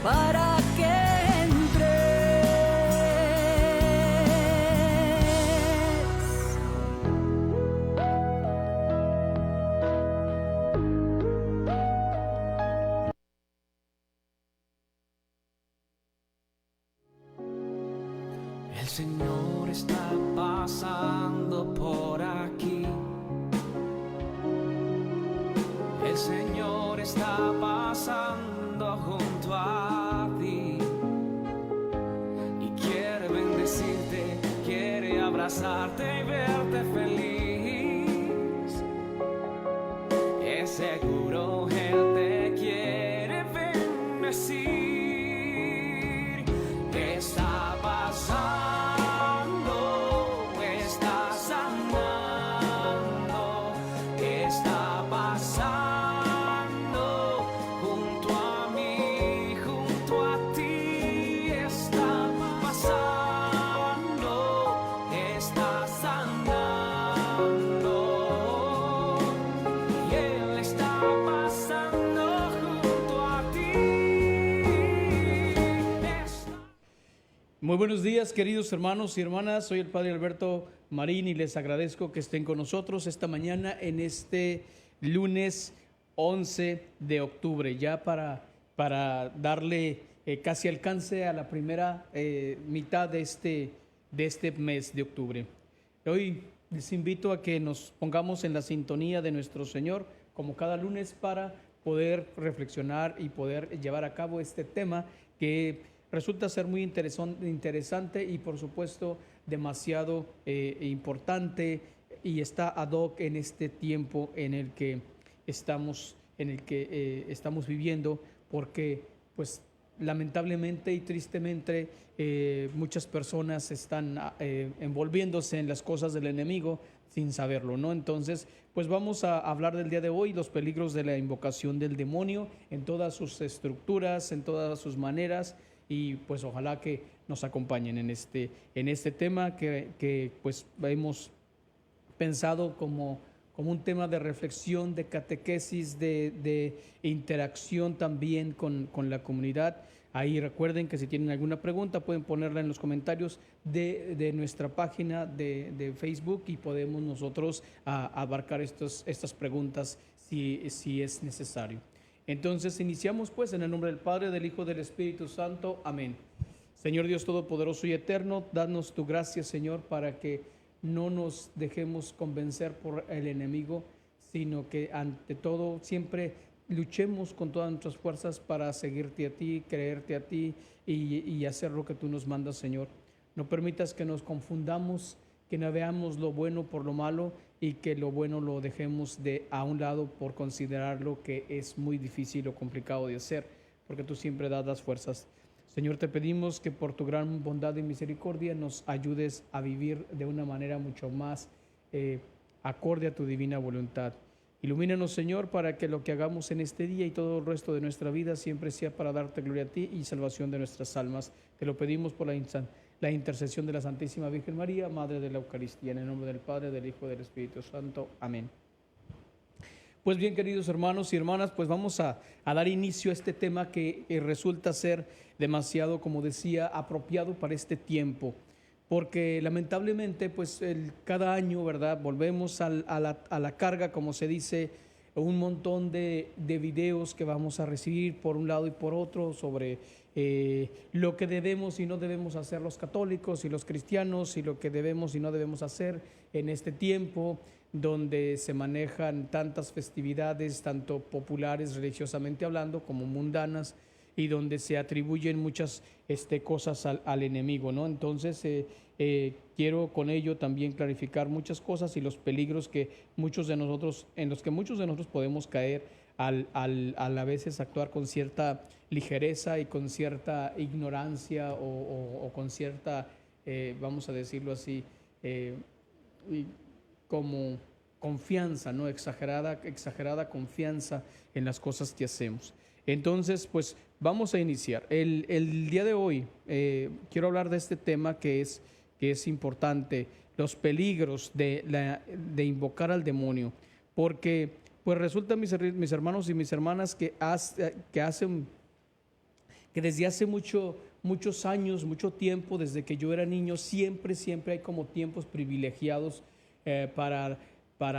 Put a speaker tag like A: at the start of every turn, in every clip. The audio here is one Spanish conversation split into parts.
A: para que
B: El Señor está pasando por aquí. El Señor está pasando junto a ti y quiere bendecirte, quiere abrazarte y verte feliz. Es seguro Él te quiere bendecir. Está pasando, está sanando, está pasando junto a mí, junto a ti. Está pasando, está sanando y Él está pasando junto a ti.
C: Muy buenos días, queridos hermanos y hermanas. Soy el Padre Alberto Marín y les agradezco que estén con nosotros esta mañana en este lunes 11 de octubre, ya para darle casi alcance a la primera mitad de este mes de octubre. Hoy les invito a que nos pongamos en la sintonía de nuestro Señor, como cada lunes, para poder reflexionar y poder llevar a cabo este tema que resulta ser muy interesante y por supuesto demasiado importante, y está ad hoc en este tiempo en el que estamos viviendo, porque pues lamentablemente y tristemente muchas personas están envolviéndose en las cosas del enemigo sin saberlo, ¿no? Entonces, pues vamos a hablar del día de hoy, los peligros de la invocación del demonio en todas sus estructuras, en todas sus maneras. Y pues ojalá que nos acompañen en este tema que pues hemos pensado como un tema de reflexión, de catequesis, de interacción también con la comunidad. Ahí recuerden que si tienen alguna pregunta pueden ponerla en los comentarios de nuestra página de Facebook, y podemos nosotros abarcar estas preguntas si es necesario. Entonces iniciamos pues en el nombre del Padre, del Hijo, del Espíritu Santo. Amén. Señor Dios Todopoderoso y Eterno, danos tu gracia, Señor, para que no nos dejemos convencer por el enemigo, sino que ante todo siempre luchemos con todas nuestras fuerzas para seguirte a ti, creerte a ti y hacer lo que tú nos mandas, Señor. No permitas que nos confundamos, que no veamos lo bueno por lo malo y que lo bueno lo dejemos a un lado por considerarlo que es muy difícil o complicado de hacer, porque tú siempre das las fuerzas. Señor, te pedimos que por tu gran bondad y misericordia nos ayudes a vivir de una manera mucho más acorde a tu divina voluntad. Ilumínanos, Señor, para que lo que hagamos en este día y todo el resto de nuestra vida siempre sea para darte gloria a ti y salvación de nuestras almas. Te lo pedimos por la intercesión de la Santísima Virgen María, Madre de la Eucaristía, en el nombre del Padre, del Hijo y del Espíritu Santo. Amén. Pues bien, queridos hermanos y hermanas, pues vamos a dar inicio a este tema que resulta ser demasiado, como decía, apropiado para este tiempo, porque lamentablemente pues cada año, ¿verdad?, volvemos a la carga, como se dice, un montón de videos que vamos a recibir por un lado y por otro sobre lo que debemos y no debemos hacer los católicos y los cristianos, y lo que debemos y no debemos hacer en este tiempo donde se manejan tantas festividades, tanto populares religiosamente hablando como mundanas, y donde se atribuyen muchas cosas al enemigo, ¿no? Entonces quiero con ello también clarificar muchas cosas y los peligros en los que muchos de nosotros podemos caer al a veces actuar con cierta ligereza y con cierta ignorancia o con cierta, vamos a decirlo así, como confianza, ¿no? Exagerada confianza en las cosas que hacemos. Entonces, pues vamos a iniciar. El día de hoy quiero hablar de este tema que es importante, los peligros de invocar al demonio, porque pues resulta, mis hermanos y mis hermanas, que que desde hace muchos años, mucho tiempo, desde que yo era niño, siempre hay como tiempos privilegiados para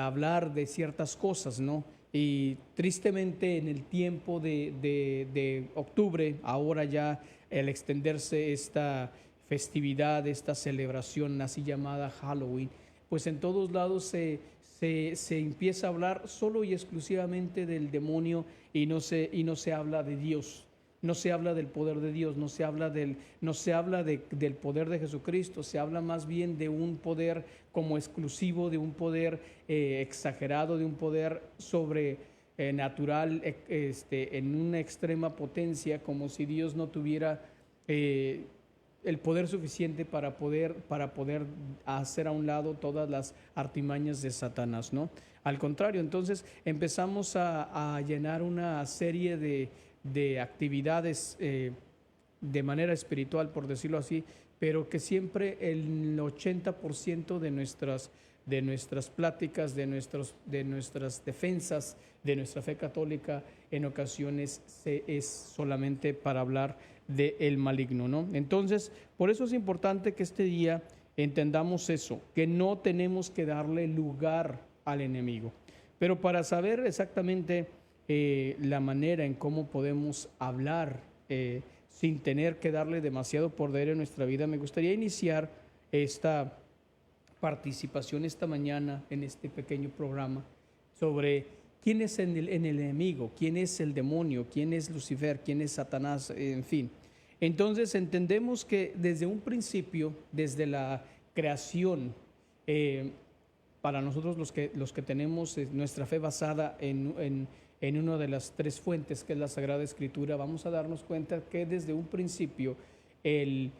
C: hablar de ciertas cosas, ¿no? Y tristemente en el tiempo de octubre, ahora ya al extenderse esta festividad, esta celebración así llamada Halloween, pues en todos lados se empieza a hablar solo y exclusivamente del demonio y no se habla de Dios. No se habla del poder de Dios, no se habla del poder de Jesucristo, se habla más bien de un poder como exclusivo, de un poder exagerado, de un poder sobrenatural en una extrema potencia, como si Dios no tuviera el poder suficiente para poder hacer a un lado todas las artimañas de Satanás, ¿no? Al contrario, entonces empezamos a llenar una serie de actividades de manera espiritual, por decirlo así, pero que siempre el 80% de nuestras pláticas, de nuestras defensas, de nuestra fe católica, en ocasiones es solamente para hablar del maligno, ¿no? Entonces, por eso es importante que este día entendamos eso, que no tenemos que darle lugar al enemigo. Pero para saber exactamente la manera en cómo podemos hablar sin tener que darle demasiado poder en nuestra vida, me gustaría iniciar esta participación esta mañana en este pequeño programa sobre quién es el enemigo, quién es el demonio, quién es Lucifer, quién es Satanás, en fin. Entonces entendemos que desde un principio, desde la creación, para nosotros los que tenemos nuestra fe basada en una de las tres fuentes que es la Sagrada Escritura, vamos a darnos cuenta que desde un principio el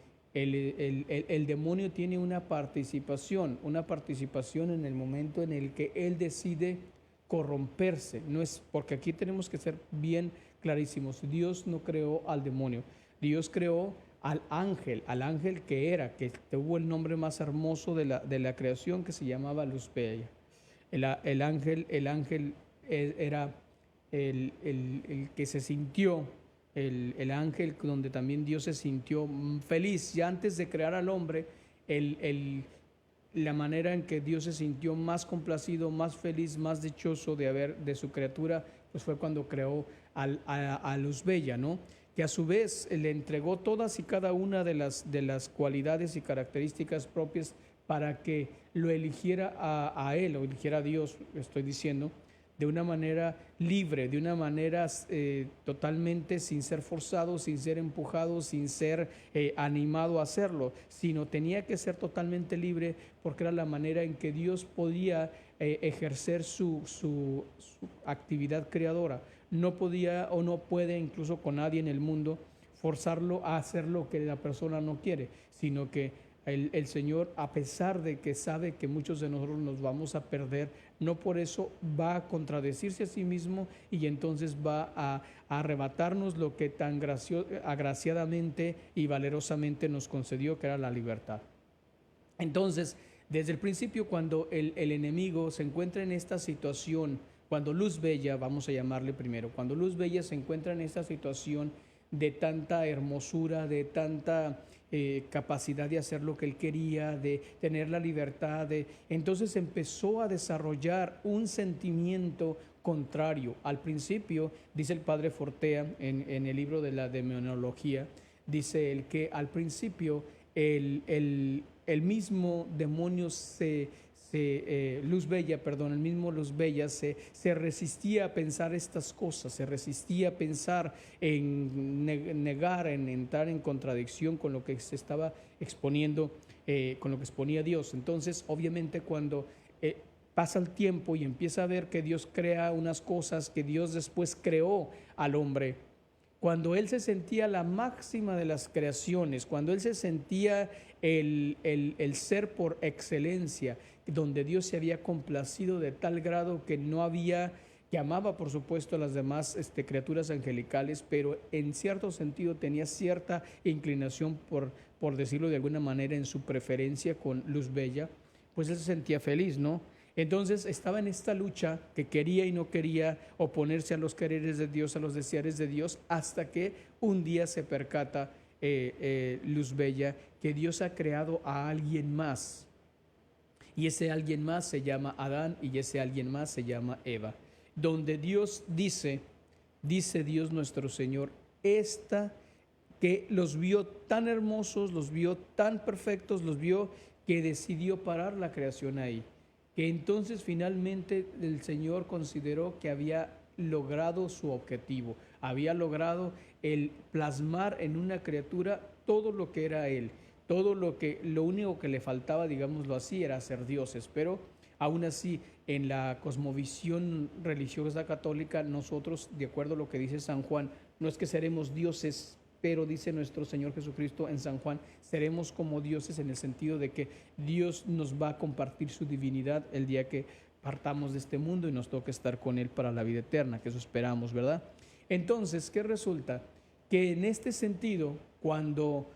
C: demonio tiene una participación en el momento en el que él decide corromperse. No es porque aquí tenemos que ser bien clarísimos. Dios no creó al demonio. Dios creó al ángel que tuvo el nombre más hermoso de la creación, que se llamaba Luz Bella. El ángel era el que se sintió, el ángel donde también Dios se sintió feliz. Ya antes de crear al hombre, la manera en que Dios se sintió más complacido, más feliz, más dichoso de su criatura, pues fue cuando creó a Luz Bella, ¿no? Que a su vez le entregó todas y cada una de las cualidades y características propias para que lo eligiera a él, o eligiera a Dios, estoy diciendo, de una manera libre, de una manera totalmente sin ser forzado, sin ser empujado, sin ser animado a hacerlo, sino tenía que ser totalmente libre, porque era la manera en que Dios podía ejercer su actividad creadora. No podía o no puede, incluso con nadie en el mundo, forzarlo a hacer lo que la persona no quiere, sino que el Señor, a pesar de que sabe que muchos de nosotros nos vamos a perder, no por eso va a contradecirse a sí mismo y entonces va a arrebatarnos lo que tan agraciadamente y valerosamente nos concedió, que era la libertad. Entonces, desde el principio, cuando el enemigo se encuentra en esta situación, cuando Luz Bella, vamos a llamarle primero, cuando Luz Bella se encuentra en esta situación de tanta hermosura, de tanta capacidad de hacer lo que él quería, de tener la libertad, entonces empezó a desarrollar un sentimiento contrario. Al principio, dice el padre Fortea en el libro de la demonología, dice él que al principio el mismo demonio el mismo Luz Bella se resistía a pensar estas cosas, se resistía a pensar en negar, en entrar en contradicción con lo que se estaba exponiendo, con lo que exponía Dios. Entonces, obviamente, cuando pasa el tiempo y empieza a ver que Dios crea unas cosas, que Dios después creó al hombre, cuando él se sentía la máxima de las creaciones, cuando él se sentía el ser por excelencia, donde Dios se había complacido de tal grado que que amaba por supuesto a las demás criaturas angelicales, pero en cierto sentido tenía cierta inclinación, por decirlo de alguna manera, en su preferencia con Luz Bella, pues él se sentía feliz, ¿no? Entonces estaba en esta lucha que quería y no quería oponerse a los quereres de Dios, a los deseares de Dios, hasta que un día se percata Luzbella que Dios ha creado a alguien más. Y ese alguien más se llama Adán y ese alguien más se llama Eva. Donde Dios dice Dios nuestro Señor, que los vio tan hermosos, los vio tan perfectos, los vio que decidió parar la creación ahí. Que entonces finalmente el Señor consideró que había logrado su objetivo, había logrado el plasmar en una criatura todo lo que era Él, lo único que le faltaba, digámoslo así, era ser dioses, pero aún así en la cosmovisión religiosa católica nosotros, de acuerdo a lo que dice San Juan, no es que seremos dioses, pero dice nuestro Señor Jesucristo en San Juan, seremos como dioses en el sentido de que Dios nos va a compartir su divinidad el día que partamos de este mundo y nos toque estar con Él para la vida eterna, que eso esperamos, ¿verdad? Entonces, ¿qué resulta? Que en este sentido, cuando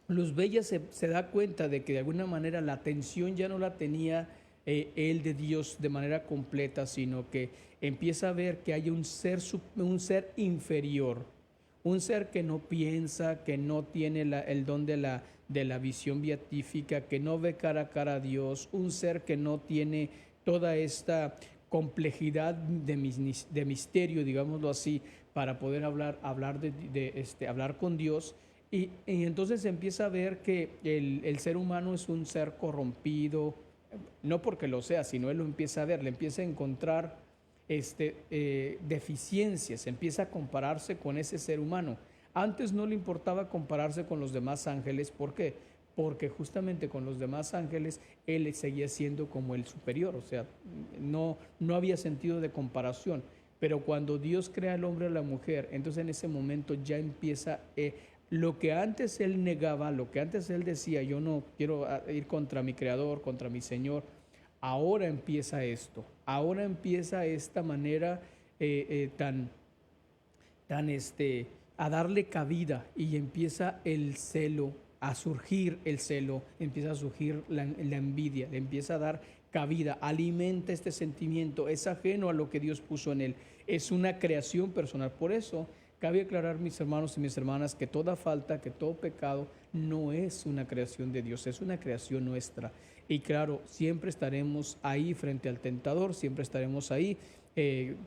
C: Luzbella se da cuenta de que de alguna manera la atención ya no la tenía él de Dios de manera completa, sino que empieza a ver que hay un ser inferior, un ser que no piensa, que no tiene el don de la visión beatífica, que no ve cara a cara a Dios, un ser que no tiene toda esta complejidad de misterio, digámoslo así, para poder hablar con Dios. Y entonces empieza a ver que el ser humano es un ser corrompido, no porque lo sea, sino él lo empieza a ver, le empieza a encontrar deficiencias, empieza a compararse con ese ser humano. Antes no le importaba compararse con los demás ángeles, ¿por qué? Porque justamente con los demás ángeles él seguía siendo como el superior, o sea, no había sentido de comparación. Pero cuando Dios crea al hombre y a la mujer, entonces en ese momento ya empieza lo que antes él negaba, lo que antes él decía, yo no quiero ir contra mi creador, contra mi Señor, ahora empieza esto, ahora empieza esta manera a darle cabida y empieza el celo, a surgir el celo, empieza a surgir la envidia, le empieza a dar cabida, alimenta este sentimiento, es ajeno a lo que Dios puso en él, es una creación personal. Por eso cabe aclarar, mis hermanos y mis hermanas, que toda falta, que todo pecado no es una creación de Dios, es una creación nuestra. Y claro, siempre estaremos ahí frente al tentador, siempre estaremos ahí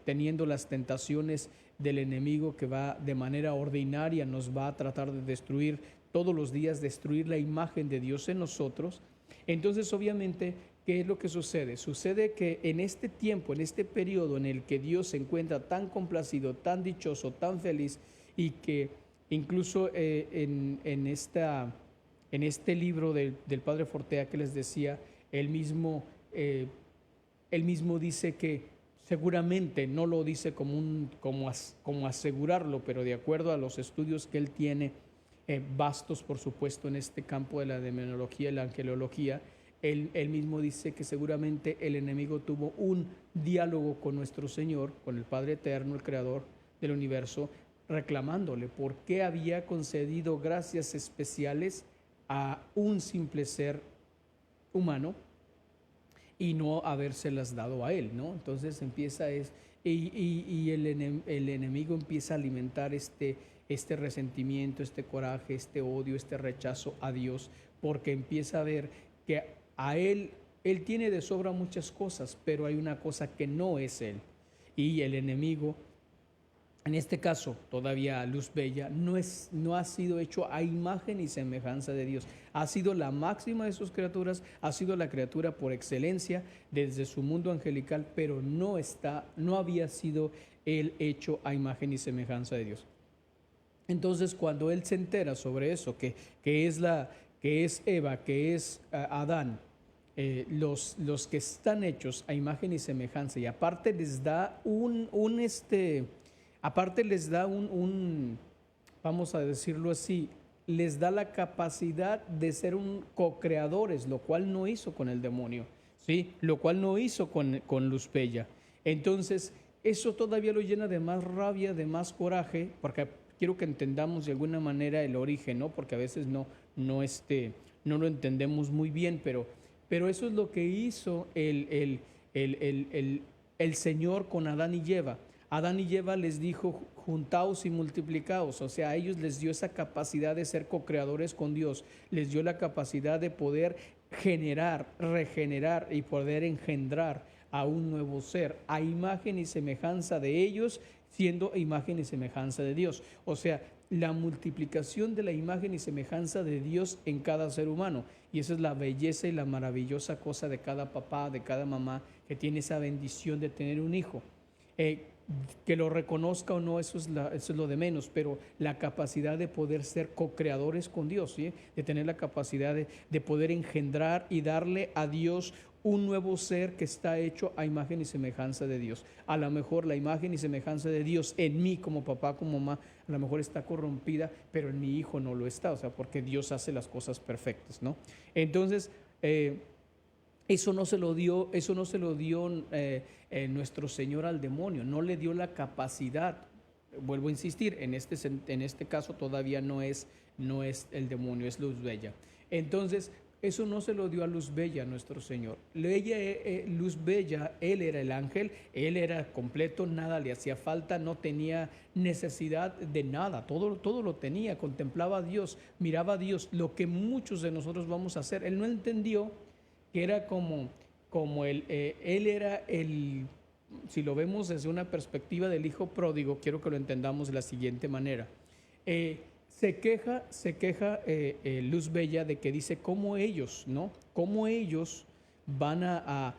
C: teniendo las tentaciones del enemigo que va de manera ordinaria, nos va a tratar de destruir todos los días, destruir la imagen de Dios en nosotros. Entonces, obviamente, ¿qué es lo que sucede? Sucede que en este tiempo, en este periodo en el que Dios se encuentra tan complacido, tan dichoso, tan feliz, y que incluso en este libro del Padre Fortea que les decía, él mismo dice que seguramente, no lo dice como asegurarlo, pero de acuerdo a los estudios que él tiene, vastos por supuesto en este campo de la demonología y la angelología, él mismo dice que seguramente el enemigo tuvo un diálogo con nuestro Señor, con el Padre Eterno, el Creador del universo, reclamándole por qué había concedido gracias especiales a un simple ser humano y no habérselas dado a él, ¿no? Entonces empieza el enemigo empieza a alimentar este resentimiento, este coraje, este odio, este rechazo a Dios, porque empieza a ver que a él tiene de sobra muchas cosas, pero hay una cosa que no es él. Y el enemigo, en este caso todavía Luzbella, no ha sido hecho a imagen y semejanza de Dios. Ha sido la máxima de sus criaturas, ha sido la criatura por excelencia desde su mundo angelical, pero no había sido él hecho a imagen y semejanza de Dios. Entonces, cuando él se entera sobre eso, que es Eva, que es Adán, los que están hechos a imagen y semejanza, y aparte les da vamos a decirlo así, les da la capacidad de ser co-creadores, lo cual no hizo con el demonio, ¿sí? Lo cual no hizo con Luzbella. Entonces, eso todavía lo llena de más rabia, de más coraje, porque quiero que entendamos de alguna manera el origen, ¿no? Porque a veces no lo entendemos muy bien, pero Pero eso es lo que hizo el Señor con Adán y Eva. Adán y Eva les dijo, juntaos y multiplicaos. O sea, a ellos les dio esa capacidad de ser co-creadores con Dios. Les dio la capacidad de poder generar, regenerar y poder engendrar a un nuevo ser, a imagen y semejanza de ellos, siendo imagen y semejanza de Dios. O sea, la multiplicación de la imagen y semejanza de Dios en cada ser humano. Y esa es la belleza y la maravillosa cosa de cada papá, de cada mamá que tiene esa bendición de tener un hijo. Que lo reconozca o no, eso es lo de menos, pero la capacidad de poder ser co-creadores con Dios, ¿sí? De tener la capacidad de poder engendrar y darle a Dios un nuevo ser que está hecho a imagen y semejanza de Dios. A lo mejor la imagen y semejanza de Dios en mí como papá, como mamá, a lo mejor está corrompida, pero en mi hijo no lo está, o sea, porque Dios hace las cosas perfectas, ¿no? Entonces, eso no se lo dio nuestro Señor al demonio, no le dio la capacidad. Vuelvo a insistir, en este caso todavía no es el demonio, es Luz Bella. Entonces, eso no se lo dio a Luz Bella nuestro Señor. Luz Bella, él era el ángel, él era completo, nada le hacía falta, no tenía necesidad de nada, todo lo tenía, contemplaba a Dios, miraba a Dios, lo que muchos de nosotros vamos a hacer. Él no entendió que era como él era si lo vemos desde una perspectiva del hijo pródigo, quiero que lo entendamos de la siguiente manera. Se queja Luz Bella de que dice cómo ellos, ¿no? Cómo ellos van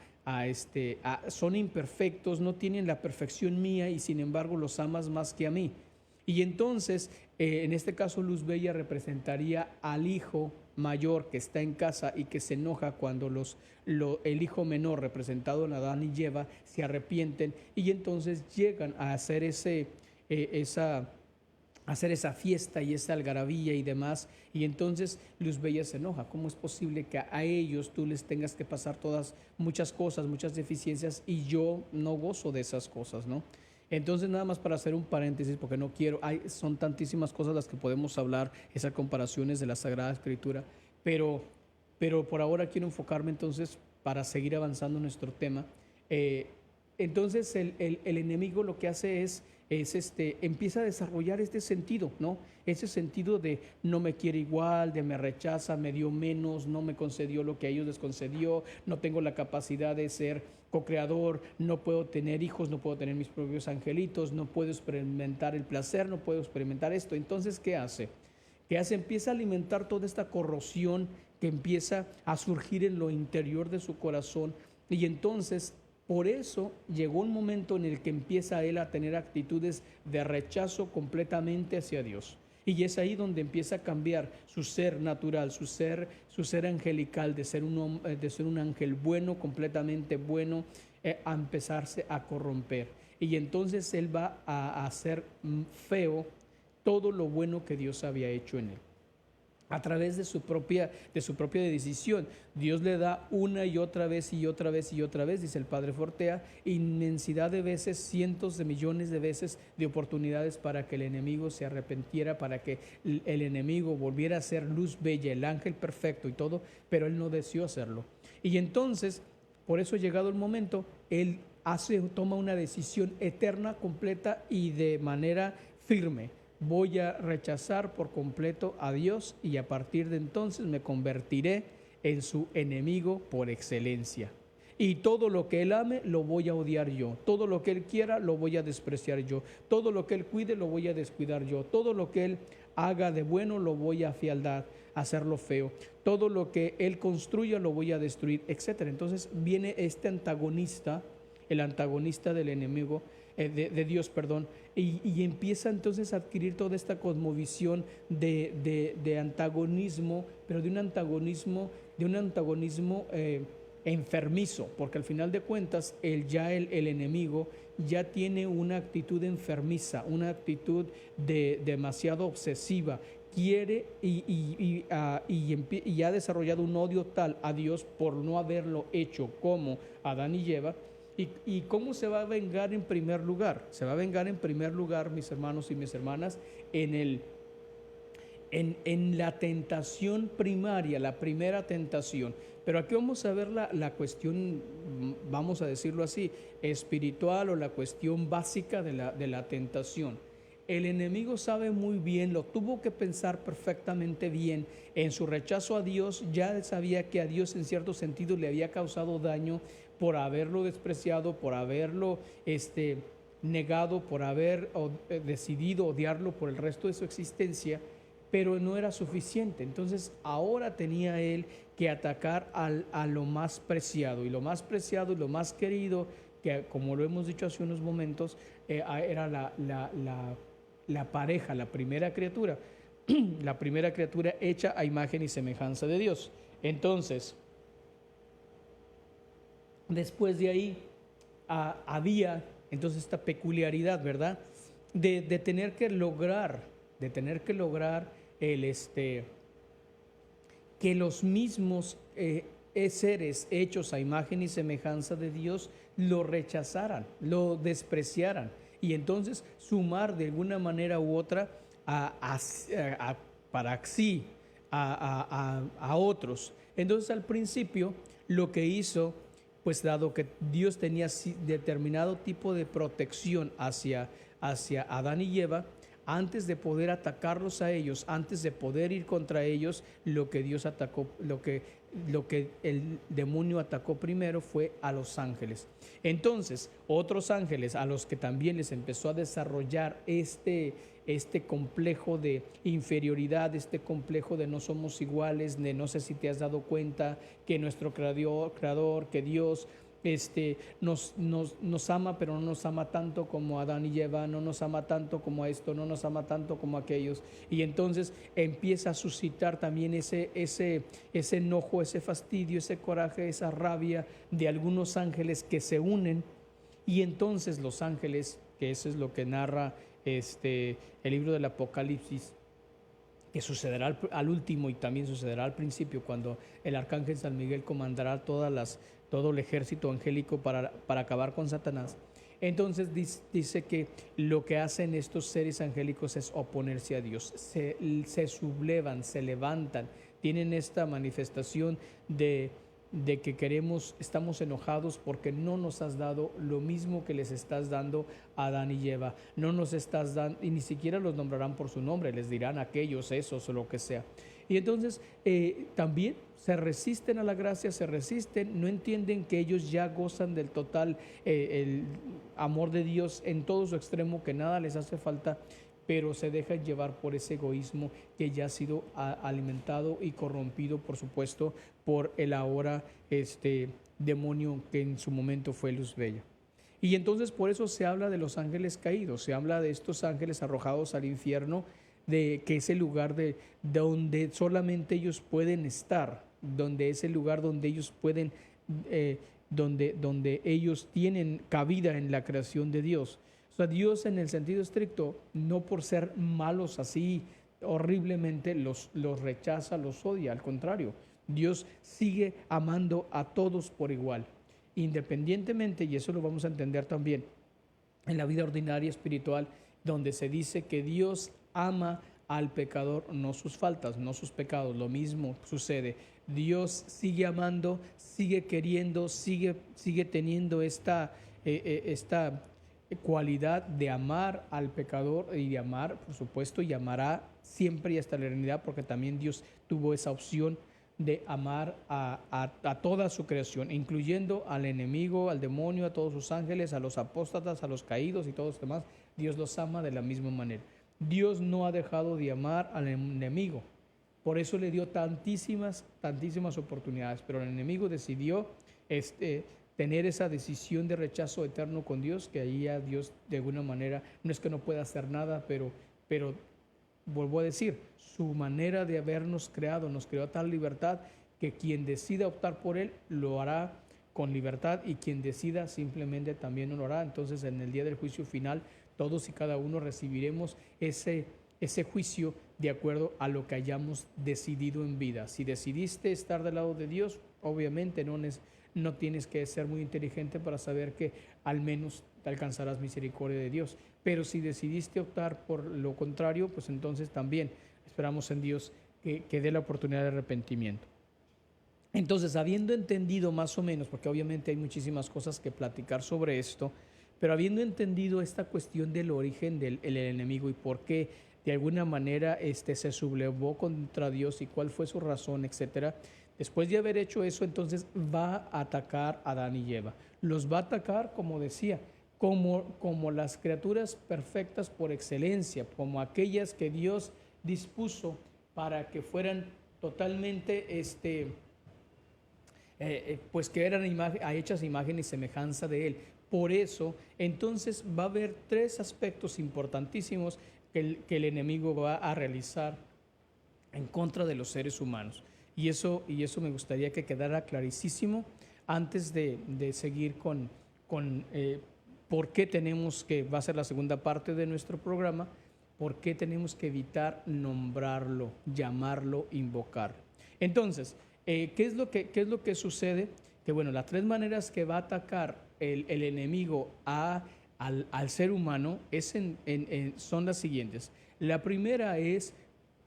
C: son imperfectos, no tienen la perfección mía y sin embargo los amas más que a mí. Y entonces, en este caso, Luz Bella representaría al hijo mayor que está en casa y que se enoja cuando el hijo menor, representado en Adán y Eva, se arrepienten y entonces llegan a hacer esa fiesta y esa algarabía y demás, y entonces Luz Bella se enoja. ¿Cómo es posible que a ellos tú les tengas que pasar muchas cosas, muchas deficiencias, y yo no gozo de esas cosas, ¿no? Entonces, nada más para hacer un paréntesis, porque no quiero, son tantísimas cosas las que podemos hablar, esas comparaciones de la Sagrada Escritura, pero por ahora quiero enfocarme entonces para seguir avanzando en nuestro tema. Entonces, el enemigo lo que hace es empieza a desarrollar este sentido, ¿no? Ese sentido de no me quiere igual, de me rechaza, me dio menos, no me concedió lo que a ellos les concedió, no tengo la capacidad de ser co-creador, no puedo tener hijos, no puedo tener mis propios angelitos, no puedo experimentar el placer, no puedo experimentar esto. Entonces, ¿qué hace? Empieza a alimentar toda esta corrosión que empieza a surgir en lo interior de su corazón, y entonces por eso llegó un momento en el que empieza él a tener actitudes de rechazo completamente hacia Dios. Y es ahí donde empieza a cambiar su ser natural, su ser angelical, de ser un ángel bueno, completamente bueno, a empezarse a corromper. Y entonces él va a hacer feo todo lo bueno que Dios había hecho en él. A través de su propia decisión. Dios le da una y otra vez y otra vez y otra vez, dice el Padre Fortea, inmensidad de veces, cientos de millones de veces de oportunidades para que el enemigo se arrepintiera, para que el enemigo volviera a ser Luz Bella, el ángel perfecto y todo, pero él no deseó hacerlo. Y entonces, por eso llegado el momento, él toma una decisión eterna, completa y de manera firme. Voy a rechazar por completo a Dios y a partir de entonces me convertiré en su enemigo por excelencia. Y todo lo que Él ame lo voy a odiar yo. Todo lo que Él quiera lo voy a despreciar yo. Todo lo que Él cuide lo voy a descuidar yo. Todo lo que Él haga de bueno lo voy a afialdar, a hacerlo feo. Todo lo que Él construya lo voy a destruir, etc. Entonces viene este antagonista, el antagonista del enemigo, de Dios, perdón, y empieza entonces a adquirir toda esta cosmovisión de antagonismo, pero de un antagonismo enfermizo, porque al final de cuentas el enemigo ya tiene una actitud enfermiza, una actitud demasiado obsesiva. Quiere y ha desarrollado un odio tal a Dios por no haberlo hecho como Adán y Eva. ¿Y cómo se va a vengar en primer lugar? Se va a vengar en primer lugar, mis hermanos y mis hermanas, en en la tentación primaria, la primera tentación. Pero aquí vamos a ver la cuestión, vamos a decirlo así, espiritual, o la cuestión básica de la tentación. El enemigo sabe muy bien, lo tuvo que pensar perfectamente bien. En su rechazo a Dios, ya sabía que a Dios en cierto sentido le había causado daño por haberlo despreciado, por haberlo negado, por haber decidido odiarlo por el resto de su existencia, pero no era suficiente. Entonces ahora tenía él que atacar a lo más preciado, y lo más preciado y lo más querido, que como lo hemos dicho hace unos momentos, era la pareja, la primera criatura, la primera criatura hecha a imagen y semejanza de Dios. Entonces, después de ahí había entonces esta peculiaridad, ¿verdad? De tener que lograr, que los mismos seres hechos a imagen y semejanza de Dios lo rechazaran, lo despreciaran, y entonces sumar de alguna manera u otra para sí a otros. Entonces al principio lo que hizo, pues dado que Dios tenía determinado tipo de protección hacia Adán y Eva, antes de poder atacarlos a ellos, antes de poder ir contra ellos, lo que Dios atacó, lo que el demonio atacó primero fue a los ángeles. Entonces, otros ángeles a los que también les empezó a desarrollar este complejo de inferioridad, este complejo de no somos iguales, de no sé si te has dado cuenta que nuestro creador, que Dios nos ama, pero no nos ama tanto como Adán y Eva, no nos ama tanto como a esto, no nos ama tanto como a aquellos. Y entonces empieza a suscitar también ese enojo, ese fastidio, ese coraje, esa rabia de algunos ángeles que se unen. Y entonces los ángeles, que eso es lo que narra el libro del Apocalipsis, que sucederá al último y también sucederá al principio, cuando el arcángel San Miguel comandará todo el ejército angélico para acabar con Satanás. Entonces dice que lo que hacen estos seres angélicos es oponerse a Dios, se sublevan, se levantan, tienen esta manifestación de que estamos enojados porque no nos has dado lo mismo que les estás dando a Adán y Eva, no nos estás dando, y ni siquiera los nombrarán por su nombre, les dirán aquellos, esos o lo que sea. Y entonces también se resisten a la gracia, se resisten, no entienden que ellos ya gozan del total el amor de Dios en todo su extremo, que nada les hace falta, pero se dejan llevar por ese egoísmo que ya ha sido alimentado y corrompido, por supuesto, por el ahora demonio que en su momento fue Luz Bella. Y entonces por eso se habla de los ángeles caídos, se habla de estos ángeles arrojados al infierno, de que es el lugar donde solamente ellos pueden estar, donde es el lugar donde ellos pueden, donde ellos tienen cabida en la creación de Dios. O sea, Dios en el sentido estricto, no por ser malos así horriblemente, los rechaza, los odia, al contrario, Dios sigue amando a todos por igual, independientemente, y eso lo vamos a entender también en la vida ordinaria espiritual, donde se dice que Dios ama al pecador, no sus faltas, no sus pecados. Lo mismo sucede. Dios sigue amando, sigue queriendo, sigue teniendo esta cualidad de amar al pecador y de amar, por supuesto, y amará siempre y hasta la eternidad, porque también Dios tuvo esa opción de amar a toda su creación, incluyendo al enemigo, al demonio, a todos sus ángeles, a los apóstatas, a los caídos y todos los demás. Dios los ama de la misma manera. Dios no ha dejado de amar al enemigo, por eso le dio tantísimas oportunidades, pero el enemigo decidió tener esa decisión de rechazo eterno con Dios, que ahí a Dios de alguna manera no es que no pueda hacer nada, pero vuelvo a decir, su manera de habernos creado, nos creó a tal libertad que quien decida optar por él lo hará con libertad, y quien decida simplemente también no lo hará. Entonces en el día del juicio final todos y cada uno recibiremos ese juicio de acuerdo a lo que hayamos decidido en vida. Si decidiste estar del lado de Dios, obviamente no tienes que ser muy inteligente para saber que al menos te alcanzarás misericordia de Dios. Pero si decidiste optar por lo contrario, pues entonces también esperamos en Dios que dé la oportunidad de arrepentimiento. Entonces, habiendo entendido más o menos, porque obviamente hay muchísimas cosas que platicar sobre esto, pero habiendo entendido esta cuestión del origen del el enemigo y por qué de alguna manera se sublevó contra Dios y cuál fue su razón, etcétera, después de haber hecho eso, entonces va a atacar a Adán y Eva. Los va a atacar, como decía, como las criaturas perfectas por excelencia, como aquellas que Dios dispuso para que fueran totalmente pues que eran hechas imagen y semejanza de Él. Por eso, entonces va a haber tres aspectos importantísimos que el enemigo va a realizar en contra de los seres humanos. Y eso me gustaría que quedara clarísimo antes de seguir con por qué tenemos que, va a ser la segunda parte de nuestro programa, por qué tenemos que evitar nombrarlo, llamarlo, invocarlo. Entonces, ¿qué es lo que sucede? Que bueno, las tres maneras que va a atacar el enemigo al ser humano son las siguientes. La primera es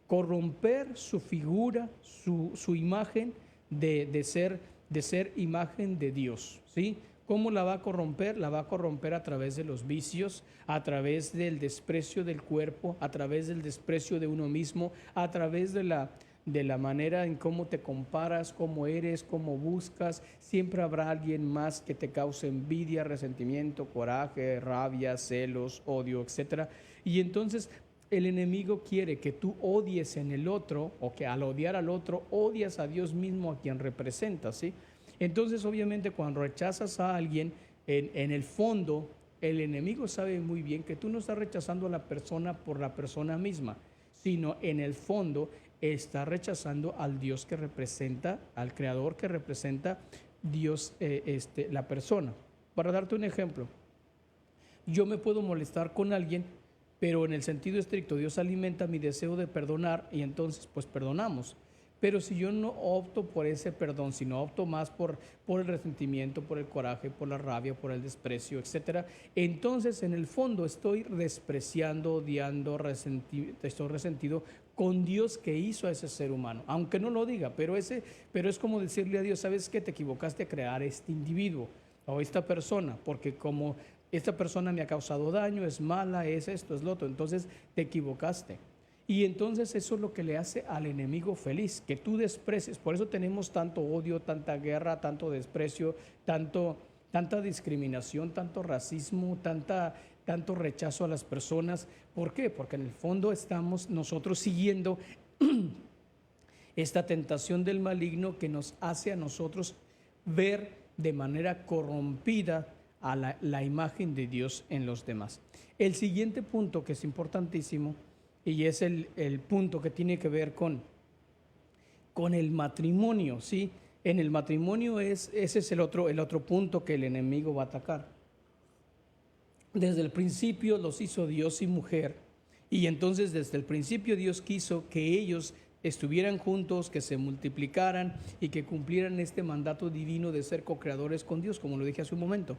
C: corromper su figura, su imagen de ser imagen de Dios, ¿sí? ¿Cómo la va a corromper? La va a corromper a través de los vicios, a través del desprecio del cuerpo, a través del desprecio de uno mismo, a través de la manera en cómo te comparas, cómo eres, cómo buscas. Siempre habrá alguien más que te cause envidia, resentimiento, coraje, rabia, celos, odio, etc. Y entonces el enemigo quiere que tú odies en el otro, o que al odiar al otro odias a Dios mismo, a quien representas, ¿sí? Entonces, obviamente, cuando rechazas a alguien, en el fondo, el enemigo sabe muy bien que tú no estás rechazando a la persona por la persona misma, sino en el fondo está rechazando al Dios que representa, al Creador que representa Dios, la persona. Para darte un ejemplo, yo me puedo molestar con alguien, pero en el sentido estricto, Dios alimenta mi deseo de perdonar y entonces pues perdonamos. Pero si yo no opto por ese perdón, sino opto más por el resentimiento, por el coraje, por la rabia, por el desprecio, etcétera, entonces en el fondo estoy despreciando, odiando, estoy resentido con Dios que hizo a ese ser humano, aunque no lo diga, pero es como decirle a Dios, ¿sabes qué? Te equivocaste a crear este individuo o esta persona, porque como esta persona me ha causado daño, es mala, es esto, es lo otro, entonces te equivocaste. Y entonces eso es lo que le hace al enemigo feliz, que tú desprecies. Por eso tenemos tanto odio, tanta guerra, tanto desprecio, tanta discriminación, tanto racismo, tanto rechazo a las personas. ¿Por qué? Porque en el fondo estamos nosotros siguiendo esta tentación del maligno que nos hace a nosotros ver de manera corrompida a la imagen de Dios en los demás. El siguiente punto que es importantísimo, y es el punto que tiene que ver con el matrimonio, ¿sí? En el matrimonio ese es el otro punto que el enemigo va a atacar. Desde el principio los hizo Dios y mujer, y entonces desde el principio Dios quiso que ellos estuvieran juntos, que se multiplicaran y que cumplieran este mandato divino de ser co-creadores con Dios, como lo dije hace un momento.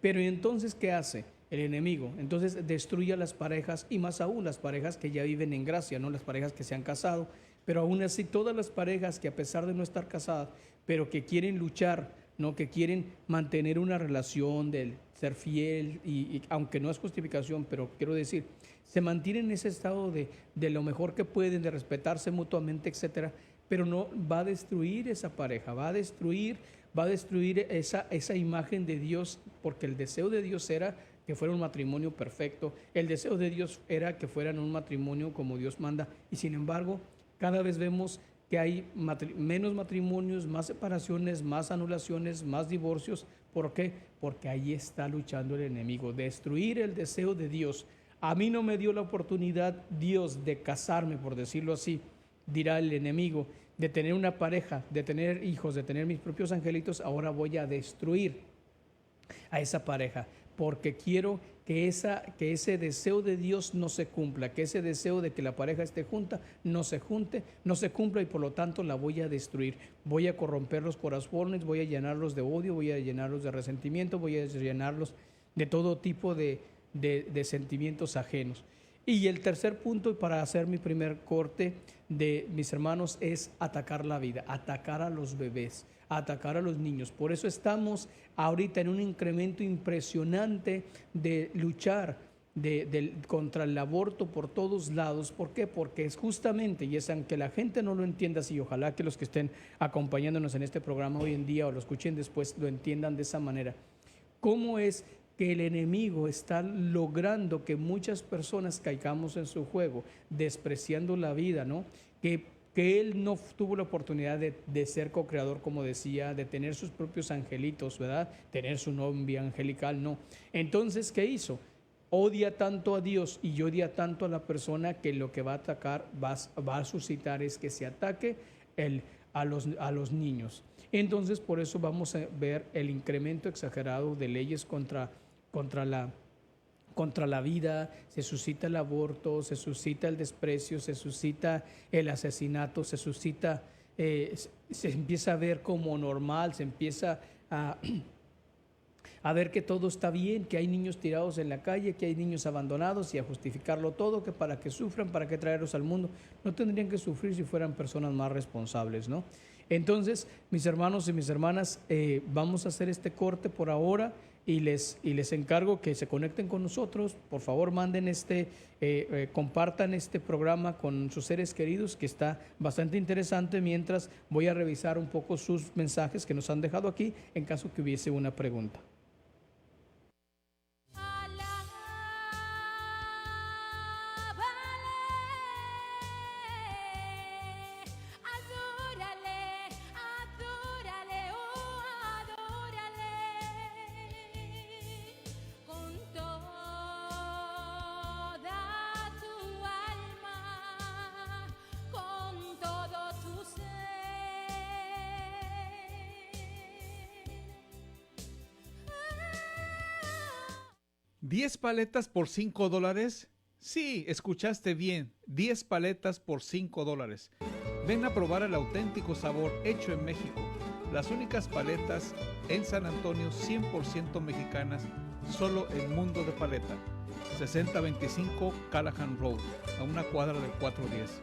C: Pero entonces, ¿qué hace el enemigo? Entonces destruye a las parejas, y más aún las parejas que ya viven en gracia, no las parejas que se han casado, pero aún así todas las parejas que a pesar de no estar casadas, pero que quieren luchar, ¿no? Que quieren mantener una relación de ser fiel, y aunque no es justificación, pero quiero decir, se mantienen en ese estado de lo mejor que pueden, de respetarse mutuamente, etcétera, pero no va a destruir esa pareja, va a destruir esa imagen de Dios, porque el deseo de Dios era que fuera un matrimonio perfecto, el deseo de Dios era que fueran un matrimonio como Dios manda, y sin embargo, cada vez vemos que hay menos matrimonios, más separaciones, más anulaciones, más divorcios. ¿Por qué? Porque ahí está luchando el enemigo, destruir el deseo de Dios. A mí no me dio la oportunidad Dios de casarme, por decirlo así, dirá el enemigo, de tener una pareja, de tener hijos, de tener mis propios angelitos. Ahora voy a destruir a esa pareja, porque quiero que ese deseo de Dios no se cumpla, que ese deseo de que la pareja esté junta no se cumpla, y por lo tanto la voy a destruir. Voy a corromper los corazones, voy a llenarlos de odio, voy a llenarlos de resentimiento, voy a llenarlos de todo tipo de sentimientos ajenos. Y el tercer punto, para hacer mi primer corte de mis hermanos, es atacar la vida, atacar a los bebés, atacar a los niños. Por eso estamos ahorita en un incremento impresionante de luchar contra el aborto por todos lados. ¿Por qué? Porque es justamente, y es aunque la gente no lo entienda así, ojalá que los que estén acompañándonos en este programa hoy en día o lo escuchen después lo entiendan de esa manera. ¿Cómo es que el enemigo está logrando que muchas personas caigamos en su juego, despreciando la vida, ¿no? Que él no tuvo la oportunidad de ser co-creador, como decía, de tener sus propios angelitos, ¿verdad? Tener su novia angelical, no. Entonces, ¿qué hizo? Odia tanto a Dios y odia tanto a la persona que lo que va a atacar, va a suscitar es que se ataque a los niños. Entonces, por eso vamos a ver el incremento exagerado de leyes contra la vida, se suscita el aborto, se suscita el desprecio, se suscita el asesinato, se suscita, se empieza a ver como normal, se empieza a ver que todo está bien, que hay niños tirados en la calle, que hay niños abandonados y a justificarlo todo, que para que sufran, para que traerlos al mundo. No tendrían que sufrir si fueran personas más responsables, ¿no? Entonces, mis hermanos y mis hermanas, vamos a hacer este corte por ahora y les encargo que se conecten con nosotros. Por favor, manden compartan este programa con sus seres queridos, que está bastante interesante, mientras voy a revisar un poco sus mensajes que nos han dejado aquí en caso que hubiese una pregunta.
A: Con todo tu ser.
D: 10 paletas por $5. Sí, escuchaste bien, 10 paletas por $5. Ven a probar el auténtico sabor hecho en México. Las únicas paletas en San Antonio 100% mexicanas, solo en Mundo de Paleta. 6025 Callahan Road, a una cuadra del 410.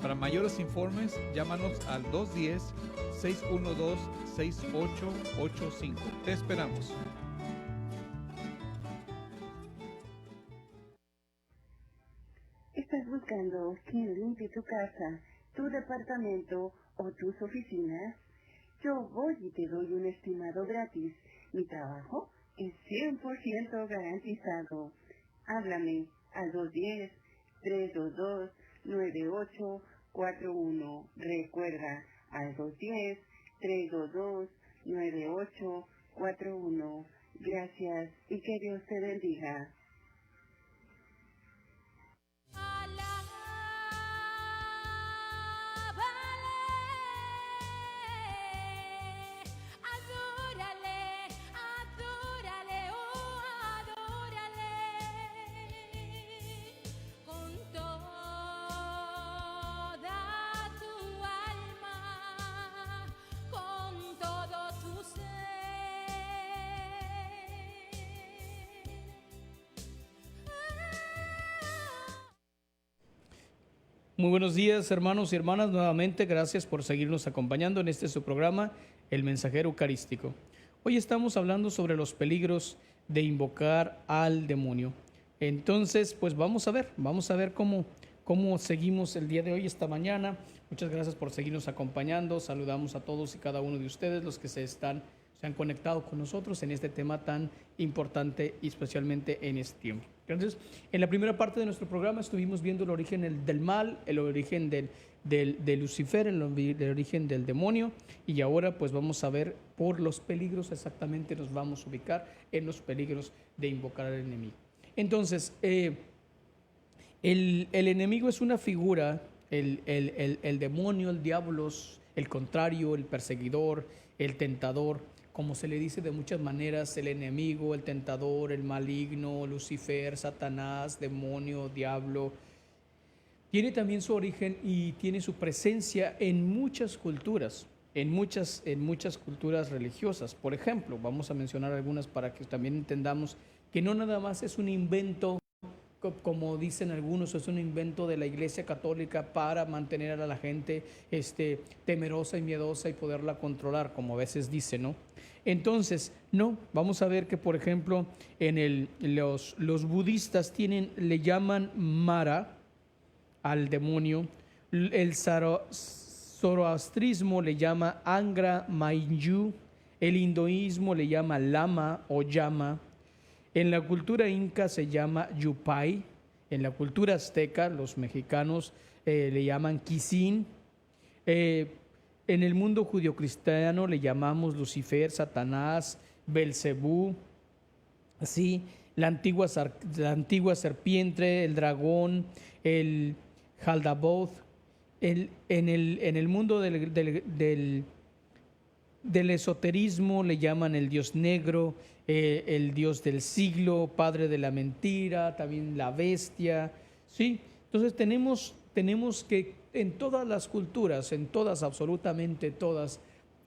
D: Para mayores informes, llámanos al 210-612-6885. Te esperamos.
E: ¿Estás buscando quien limpie tu casa, tu departamento o tus oficinas? Yo voy y te doy un estimado gratis. Mi trabajo es 100% garantizado. Háblame al 210-322-9841. Recuerda, al 210-322-9841. Gracias y que Dios te bendiga.
C: Muy buenos días, hermanos y hermanas. Nuevamente, gracias por seguirnos acompañando en su programa, El Mensajero Eucarístico. Hoy estamos hablando sobre los peligros de invocar al demonio. Entonces, pues vamos a ver cómo seguimos el día de hoy, esta mañana. Muchas gracias por seguirnos acompañando. Saludamos a todos y cada uno de ustedes, los que se han conectado con nosotros en este tema tan importante y especialmente en este tiempo. Entonces, en la primera parte de nuestro programa estuvimos viendo el origen del mal, el origen de Lucifer, el origen del demonio, y ahora pues vamos a ver por los peligros, exactamente nos vamos a ubicar en los peligros de invocar al enemigo. Entonces, el enemigo es una figura, el demonio, el diablo, el contrario, el perseguidor, el tentador, como se le dice de muchas maneras, el enemigo, el tentador, el maligno, Lucifer, Satanás, demonio, diablo. Tiene también su origen y tiene su presencia en muchas culturas, en muchas culturas religiosas. Por ejemplo, vamos a mencionar algunas para que también entendamos que no nada más es un invento como dicen algunos, es un invento de la Iglesia Católica para mantener a la gente temerosa y miedosa y poderla controlar, como a veces dicen, ¿no? Entonces, no, vamos a ver que, por ejemplo, los budistas le llaman Mara al demonio, el zoroastrismo le llama Angra Mainyu, el hinduismo le llama Lama o Llama, en la cultura inca se llama Yupay, en la cultura azteca los mexicanos le llaman Quisin, en el mundo judio-cristiano le llamamos Lucifer, Satanás, Belcebú, así, la antigua serpiente, el dragón, el Jaldabaoth. En el mundo del esoterismo le llaman el dios negro, el dios del siglo, padre de la mentira, también la bestia, ¿sí? Entonces tenemos que en todas las culturas, en todas, absolutamente todas,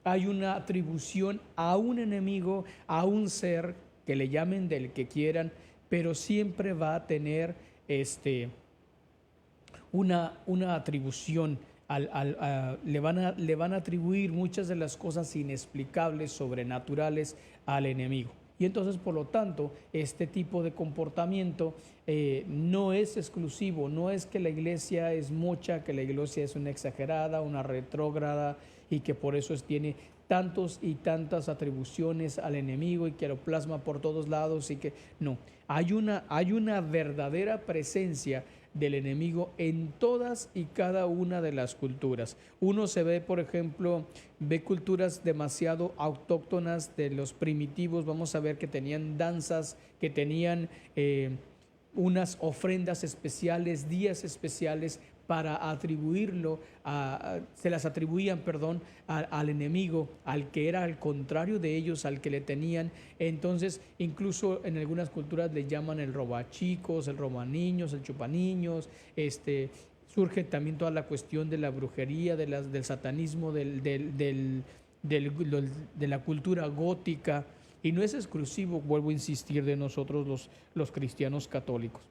C: hay una atribución a un enemigo, a un ser, que le llamen del que quieran, pero siempre va a tener una atribución, le van a atribuir muchas de las cosas inexplicables, sobrenaturales al enemigo. Y entonces, por lo tanto, este tipo de comportamiento no es exclusivo, no es que la iglesia es mucha, que la iglesia es una exagerada, una retrógrada y que por eso tiene tantos y tantas atribuciones al enemigo y que lo plasma por todos lados y que no, hay una verdadera presencia del enemigo en todas y cada una de las culturas. Uno se ve, por ejemplo, ve culturas demasiado autóctonas de los primitivos, vamos a ver que tenían danzas, que tenían unas ofrendas especiales, días especiales para atribuirlo, se las atribuían, perdón, al enemigo, al que era al contrario de ellos, al que le tenían. Entonces, incluso en algunas culturas le llaman el robachicos, el robaniños, el chupaniños, surge también toda la cuestión de la brujería, del satanismo, de la cultura gótica, y no es exclusivo, vuelvo a insistir, de nosotros los cristianos católicos.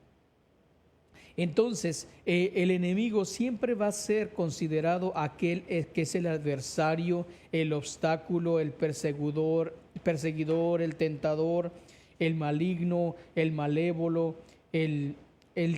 C: Entonces, el enemigo siempre va a ser considerado aquel que es el adversario, el obstáculo, el perseguidor, el tentador, el maligno, el malévolo, el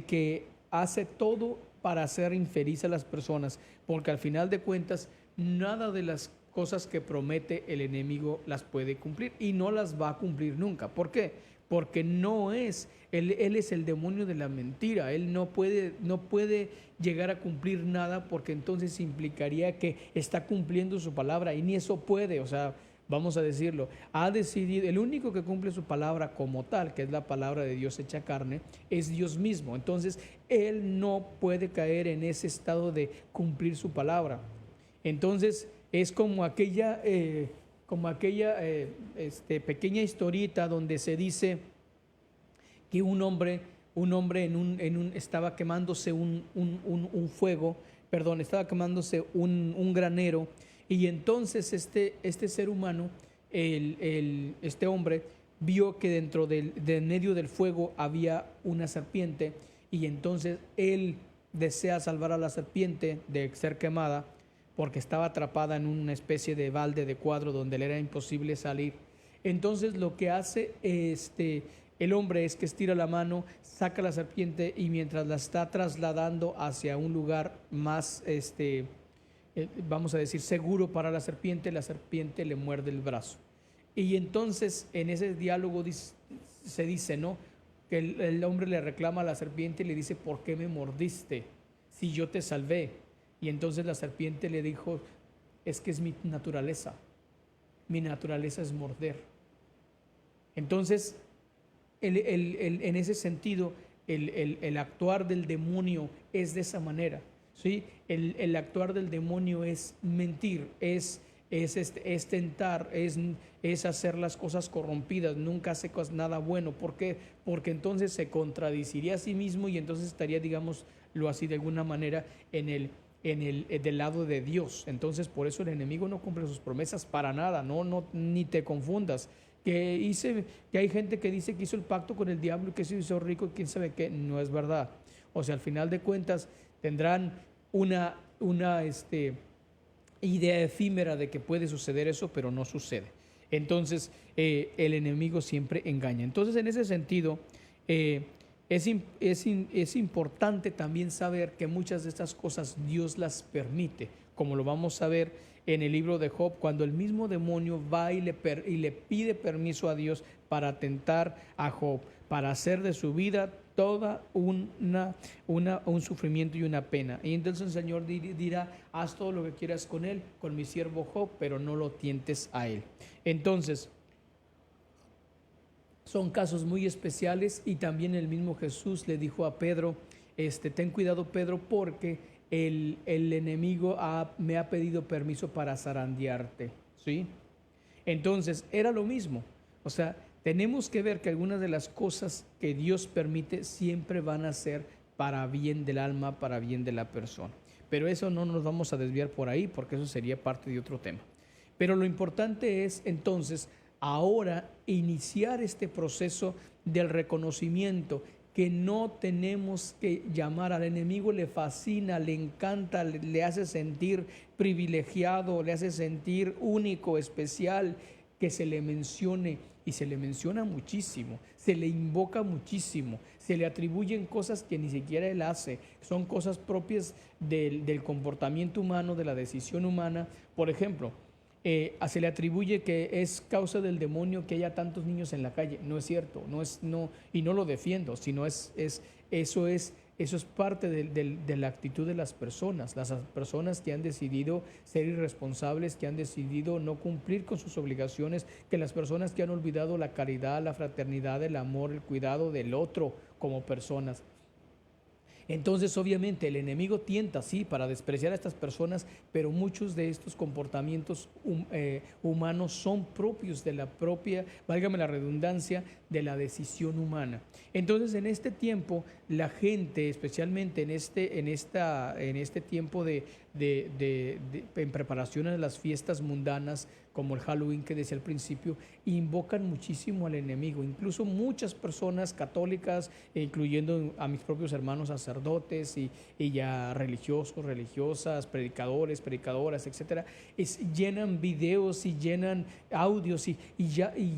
C: que hace todo para hacer infeliz a las personas, porque al final de cuentas, nada de las cosas que promete el enemigo las puede cumplir y no las va a cumplir nunca. ¿Por qué? Porque él es el demonio de la mentira, él no puede llegar a cumplir nada, porque entonces implicaría que está cumpliendo su palabra y ni eso puede, o sea, vamos a decirlo, ha decidido, el único que cumple su palabra como tal, que es la palabra de Dios hecha carne, es Dios mismo. Entonces, él no puede caer en ese estado de cumplir su palabra. Entonces, es como aquella pequeña historieta donde se dice que un hombre estaba quemándose estaba quemándose un granero, y entonces este ser humano, este hombre, vio que dentro de medio del fuego había una serpiente, y entonces él desea salvar a la serpiente de ser quemada, porque estaba atrapada en una especie de balde de cuadro donde le era imposible salir. Entonces lo que hace el hombre es que estira la mano, saca la serpiente, y mientras la está trasladando hacia un lugar más, vamos a decir, seguro para la serpiente le muerde el brazo. Y entonces en ese diálogo se dice, ¿no?, que el hombre le reclama a la serpiente y le dice: ¿por qué me mordiste si yo te salvé? Y entonces la serpiente le dijo: es que es mi naturaleza es morder. Entonces, en ese sentido, el actuar del demonio es de esa manera, ¿sí? El actuar del demonio es mentir, es tentar, es hacer las cosas corrompidas, nunca hace nada bueno. ¿Por qué? Porque entonces se contradiciría a sí mismo y entonces estaría, digámoslo así de alguna manera, en del lado de Dios. Entonces, por eso el enemigo no cumple sus promesas para nada. Ni te confundas. Que hay gente que dice que hizo el pacto con el diablo y que se hizo rico y quién sabe qué. No es verdad. O sea, al final de cuentas tendrán una idea efímera de que puede suceder eso, pero no sucede. Entonces, el enemigo siempre engaña. Entonces, en ese sentido, es importante también saber que muchas de estas cosas Dios las permite, como lo vamos a ver en el libro de Job, cuando el mismo demonio va y le pide permiso a Dios para tentar a Job, para hacer de su vida toda un sufrimiento y una pena. Y entonces el Señor dirá, haz todo lo que quieras con él, con mi siervo Job, pero no lo tientes a él. Entonces, son casos muy especiales, y también el mismo Jesús le dijo a Pedro, ten cuidado, Pedro, porque el enemigo me ha pedido permiso para zarandearte, ¿sí? Entonces, era lo mismo. O sea, tenemos que ver que algunas de las cosas que Dios permite siempre van a ser para bien del alma, para bien de la persona. Pero eso no nos vamos a desviar por ahí, porque eso sería parte de otro tema. Pero lo importante es entonces ahora iniciar este proceso del reconocimiento, que no tenemos que llamar al enemigo. Le fascina, le encanta, le hace sentir privilegiado, le hace sentir único, especial, que se le mencione, y se le menciona muchísimo, se le invoca muchísimo, se le atribuyen cosas que ni siquiera él hace, son cosas propias del comportamiento humano, de la decisión humana. Por ejemplo, se le atribuye que es causa del demonio que haya tantos niños en la calle. No es cierto, y no lo defiendo, sino eso es parte de la actitud de las personas que han decidido ser irresponsables, que han decidido no cumplir con sus obligaciones, que las personas que han olvidado la caridad, la fraternidad, el amor, el cuidado del otro como personas. Entonces, obviamente, el enemigo tienta, sí, para despreciar a estas personas, pero muchos de estos comportamientos humanos son propios de la propia, válgame la redundancia, de la decisión humana. Entonces, en este tiempo, la gente, especialmente en este tiempo en preparación a las fiestas mundanas, como el Halloween que decía al principio, invocan muchísimo al enemigo. Incluso muchas personas católicas, incluyendo a mis propios hermanos sacerdotes y ya religiosos, religiosas, predicadores, predicadoras, etcétera, llenan videos y llenan audios y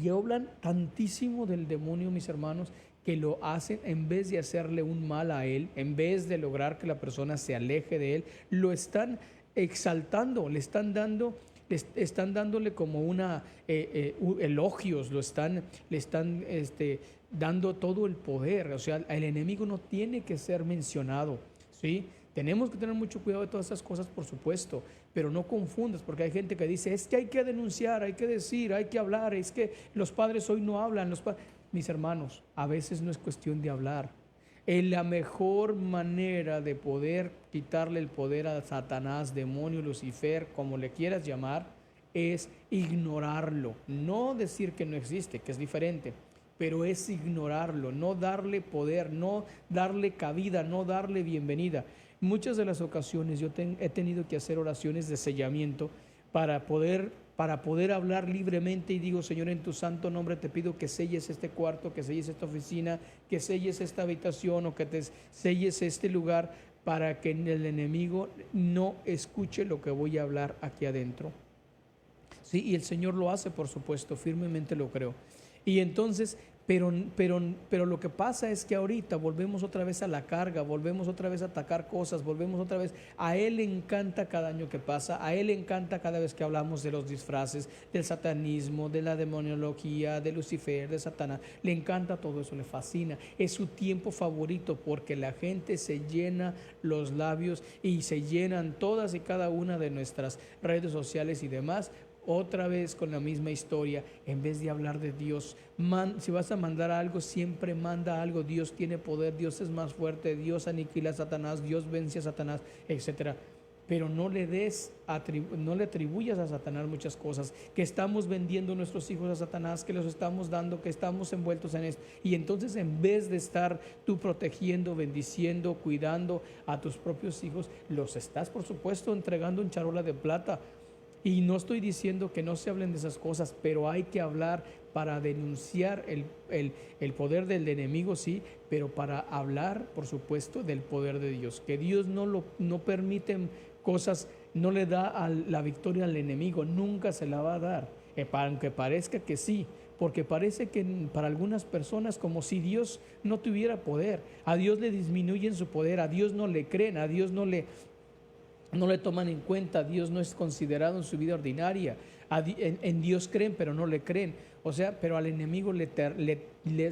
C: hablan tantísimo del demonio, mis hermanos, que lo hacen, en vez de hacerle un mal a él, en vez de lograr que la persona se aleje de él, lo están exaltando, le están dándole como elogios, le están dando todo el poder. O sea, el enemigo no tiene que ser mencionado, ¿sí? Tenemos que tener mucho cuidado de todas esas cosas, por supuesto, pero no confundas, porque hay gente que dice, es que hay que denunciar, hay que decir, hay que hablar, es que los padres hoy no hablan. Mis hermanos, a veces no es cuestión de hablar. La mejor manera de poder quitarle el poder a Satanás, demonio, Lucifer, como le quieras llamar, es ignorarlo. No decir que no existe, que es diferente, pero es ignorarlo, no darle poder, no darle cabida, no darle bienvenida. Muchas de las ocasiones yo he tenido que hacer oraciones de sellamiento para poder hablar libremente, y digo, Señor, en tu santo nombre te pido que selles este cuarto, que selles esta oficina, que selles esta habitación, o que te selles este lugar, para que el enemigo no escuche lo que voy a hablar aquí adentro. Sí, y el Señor lo hace, por supuesto, firmemente lo creo. Y entonces, pero lo que pasa es que ahorita volvemos otra vez a la carga, volvemos otra vez a atacar cosas, volvemos otra vez. A él le encanta cada año que pasa, a él le encanta cada vez que hablamos de los disfraces, del satanismo, de la demoniología, de Lucifer, de Satanás. Le encanta todo eso, le fascina. Es su tiempo favorito, porque la gente se llena los labios y se llenan todas y cada una de nuestras redes sociales y demás, otra vez con la misma historia, en vez de hablar de Dios. Si vas a mandar algo, siempre manda algo. Dios tiene poder, Dios es más fuerte, Dios aniquila a Satanás, Dios vence a Satanás, etc. pero no no le atribuyas a Satanás muchas cosas, que estamos vendiendo nuestros hijos a Satanás, que los estamos dando, que estamos envueltos en esto. Y entonces, en vez de estar tú protegiendo, bendiciendo, cuidando a tus propios hijos, los estás, por supuesto, entregando en charola de plata. Y no estoy diciendo que no se hablen de esas cosas, pero hay que hablar para denunciar el poder del enemigo, sí, pero para hablar, por supuesto, del poder de Dios. Que Dios no permite cosas, no le da la victoria al enemigo, nunca se la va a dar, aunque parezca que sí, porque parece que para algunas personas como si Dios no tuviera poder. A Dios le disminuyen su poder, a Dios no le creen, a Dios no le toman en cuenta, Dios no es considerado en su vida ordinaria. En Dios creen, pero no le creen. O sea, pero al enemigo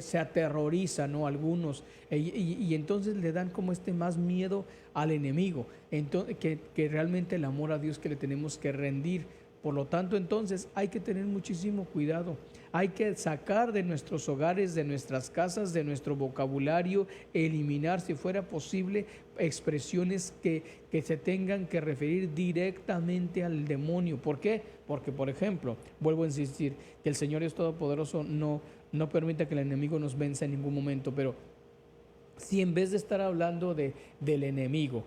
C: se aterroriza, ¿no? Algunos. Y entonces le dan como más miedo al enemigo. Entonces, que realmente el amor a Dios que le tenemos que rendir. Por lo tanto, entonces hay que tener muchísimo cuidado. Hay que sacar de nuestros hogares, de nuestras casas, de nuestro vocabulario, eliminar, si fuera posible, expresiones que se tengan que referir directamente al demonio. ¿Por qué? Porque, por ejemplo, vuelvo a insistir, que el Señor es todopoderoso, no permita que el enemigo nos venza en ningún momento, pero si en vez de estar hablando del enemigo,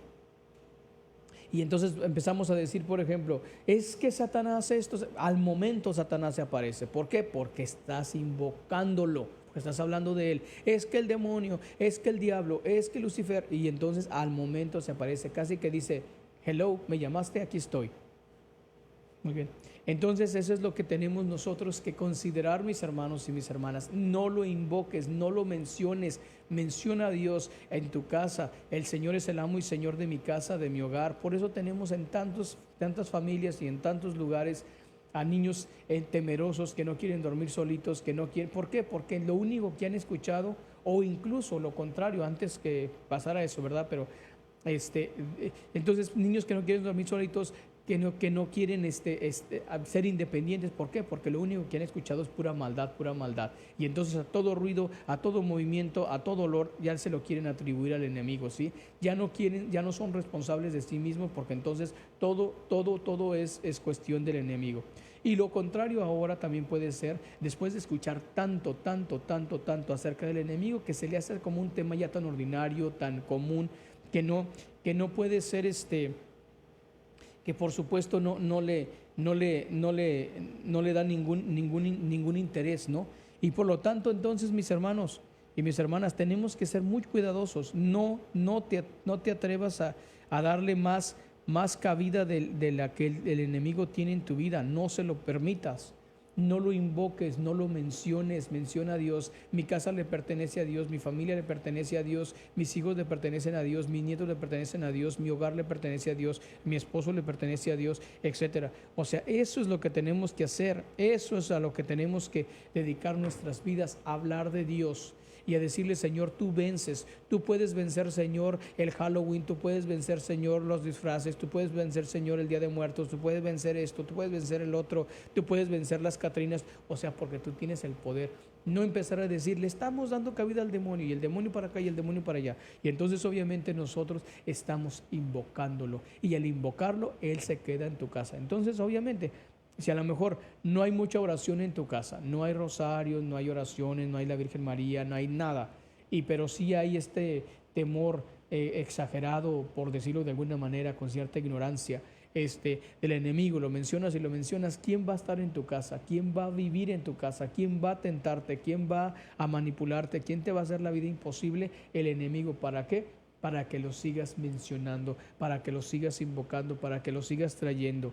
C: y entonces empezamos a decir, por ejemplo, es que Satanás esto, al momento Satanás se aparece. ¿Por qué? Porque estás invocándolo, porque estás hablando de él. Es que el demonio, es que el diablo, es que Lucifer, y entonces al momento se aparece, casi que dice, hello, me llamaste, aquí estoy. Muy bien. Entonces eso es lo que tenemos nosotros que considerar, mis hermanos y mis hermanas. No lo invoques, no lo menciones. Menciona a Dios en tu casa. El Señor es el amo y Señor de mi casa, de mi hogar. Por eso tenemos en tantas familias y en tantos lugares a niños temerosos que no quieren dormir solitos, que no quieren. ¿Por qué? Porque lo único que han escuchado, o incluso lo contrario, antes que pasara eso, ¿verdad? Pero entonces niños que no quieren dormir solitos, que no quieren ser independientes. ¿Por qué? Porque lo único que han escuchado es pura maldad. Y entonces a todo ruido, a todo movimiento, a todo olor, ya se lo quieren atribuir al enemigo, ¿sí? Ya no son responsables de sí mismos, porque entonces todo es cuestión del enemigo. Y lo contrario ahora también puede ser, después de escuchar tanto acerca del enemigo, que se le hace como un tema ya tan ordinario, tan común, que no puede ser que por supuesto no le da ningún interés, ¿no? Y por lo tanto, entonces, mis hermanos y mis hermanas, tenemos que ser muy cuidadosos. No te atrevas a darle más cabida de la que el enemigo tiene en tu vida. No se lo permitas. No lo invoques, no lo menciones. Menciona a Dios. Mi casa le pertenece a Dios, mi familia le pertenece a Dios, mis hijos le pertenecen a Dios, mis nietos le pertenecen a Dios, mi hogar le pertenece a Dios, mi esposo le pertenece a Dios, etcétera. O sea, eso es lo que tenemos que hacer. Eso es a lo que tenemos que dedicar nuestras vidas, a hablar de Dios y a decirle, Señor, tú vences, tú puedes vencer, Señor, el Halloween, tú puedes vencer, Señor, los disfraces, tú puedes vencer, Señor, el Día de Muertos, tú puedes vencer esto, tú puedes vencer el otro, tú puedes vencer las Catrinas. O sea, porque tú tienes el poder. No empezar a decir, le estamos dando cabida al demonio, y el demonio para acá y el demonio para allá. Y entonces obviamente nosotros estamos invocándolo, y al invocarlo, él se queda en tu casa. Entonces obviamente, si a lo mejor no hay mucha oración en tu casa, no hay rosarios, no hay oraciones, no hay la Virgen María, no hay nada, pero sí hay temor exagerado, por decirlo de alguna manera, con cierta ignorancia del enemigo, lo mencionas, ¿quién va a estar en tu casa? ¿Quién va a vivir en tu casa? ¿Quién va a tentarte? ¿Quién va a manipularte? ¿Quién te va a hacer la vida imposible? El enemigo. ¿Para qué? Para que lo sigas mencionando, para que lo sigas invocando, para que lo sigas trayendo.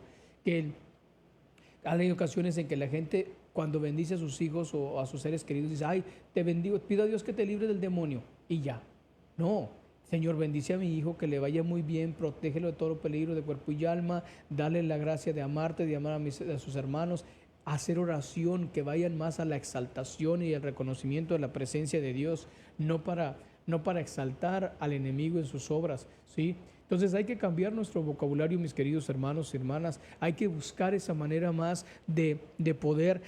C: Hay ocasiones en que la gente, cuando bendice a sus hijos o a sus seres queridos, dice, ay, te bendigo, pido a Dios que te libre del demonio, y ya. No, Señor, bendice a mi hijo, que le vaya muy bien, protégelo de todo peligro de cuerpo y alma, dale la gracia de amarte, de amar a sus hermanos, hacer oración, que vayan más a la exaltación y el reconocimiento de la presencia de Dios, no para exaltar al enemigo en sus obras, ¿sí? Entonces hay que cambiar nuestro vocabulario, mis queridos hermanos y hermanas. Hay que buscar esa manera más de poder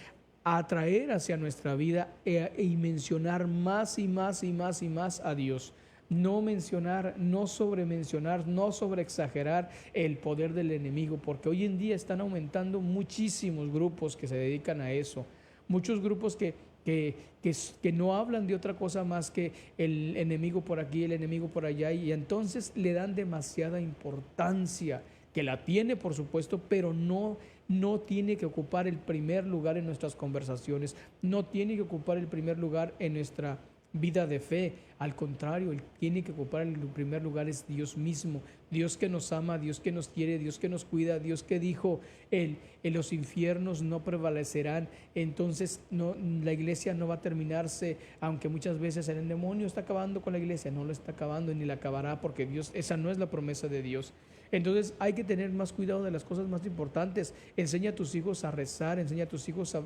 C: atraer hacia nuestra vida y mencionar más y más a Dios. no mencionar, no sobremencionar, no sobreexagerar el poder del enemigo, porque hoy en día están aumentando muchísimos grupos que se dedican a eso, muchos grupos que no hablan de otra cosa más que el enemigo por aquí, el enemigo por allá, y entonces le dan demasiada importancia, que la tiene por supuesto, pero no tiene que ocupar el primer lugar en nuestras conversaciones, no tiene que ocupar el primer lugar en nuestra vida de fe. Al contrario, Él tiene que ocupar el primer lugar es Dios mismo, Dios que nos ama, Dios que nos quiere, Dios que nos cuida, Dios que dijo, en los infiernos no prevalecerán. Entonces la iglesia no va a terminarse, aunque muchas veces el demonio está acabando con la iglesia, no lo está acabando ni la acabará, porque Dios, esa no es la promesa de Dios. Entonces hay que tener más cuidado de las cosas más importantes. Enseña a tus hijos a rezar, enseña a tus hijos a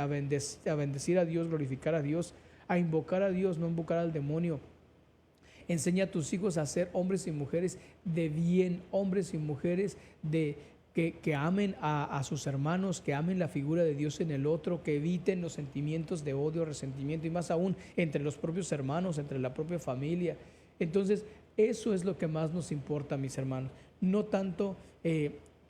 C: bendecir a Dios, glorificar a Dios, a invocar a Dios, no invocar al demonio. Enseña a tus hijos a ser hombres y mujeres de bien, hombres y mujeres que amen a sus hermanos, que amen la figura de Dios en el otro, que eviten los sentimientos de odio, resentimiento y más aún entre los propios hermanos, entre la propia familia. Entonces, eso es lo que más nos importa, mis hermanos. No tanto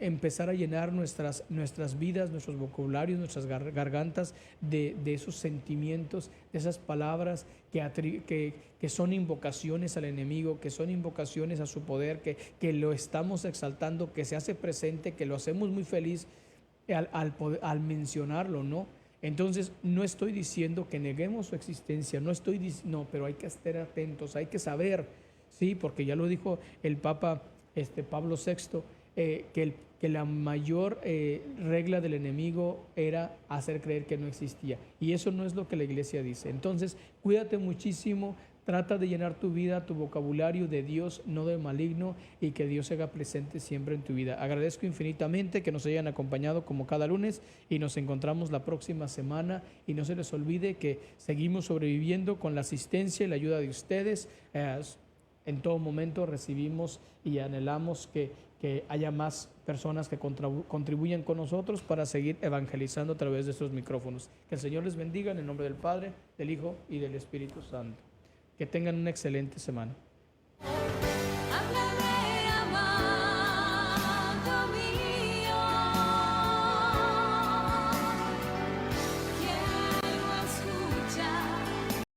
C: empezar a llenar nuestras vidas, nuestros vocabularios, nuestras gargantas de esos sentimientos, de esas palabras que son invocaciones al enemigo, que son invocaciones a su poder, que lo estamos exaltando, que se hace presente, que lo hacemos muy feliz al mencionarlo, ¿no? Entonces, no estoy diciendo que neguemos su existencia, no, pero hay que estar atentos, hay que saber, sí, porque ya lo dijo el Papa Pablo VI, que la mayor regla del enemigo era hacer creer que no existía. Y eso no es lo que la iglesia dice. Entonces, cuídate muchísimo, trata de llenar tu vida, tu vocabulario de Dios, no de maligno, y que Dios se haga presente siempre en tu vida. Agradezco infinitamente que nos hayan acompañado como cada lunes y nos encontramos la próxima semana. Y no se les olvide que seguimos sobreviviendo con la asistencia y la ayuda de ustedes. En todo momento recibimos y anhelamos que haya más personas que contribuyan con nosotros para seguir evangelizando a través de estos micrófonos. Que el Señor les bendiga en el nombre del Padre, del Hijo y del Espíritu Santo. Que tengan una excelente semana.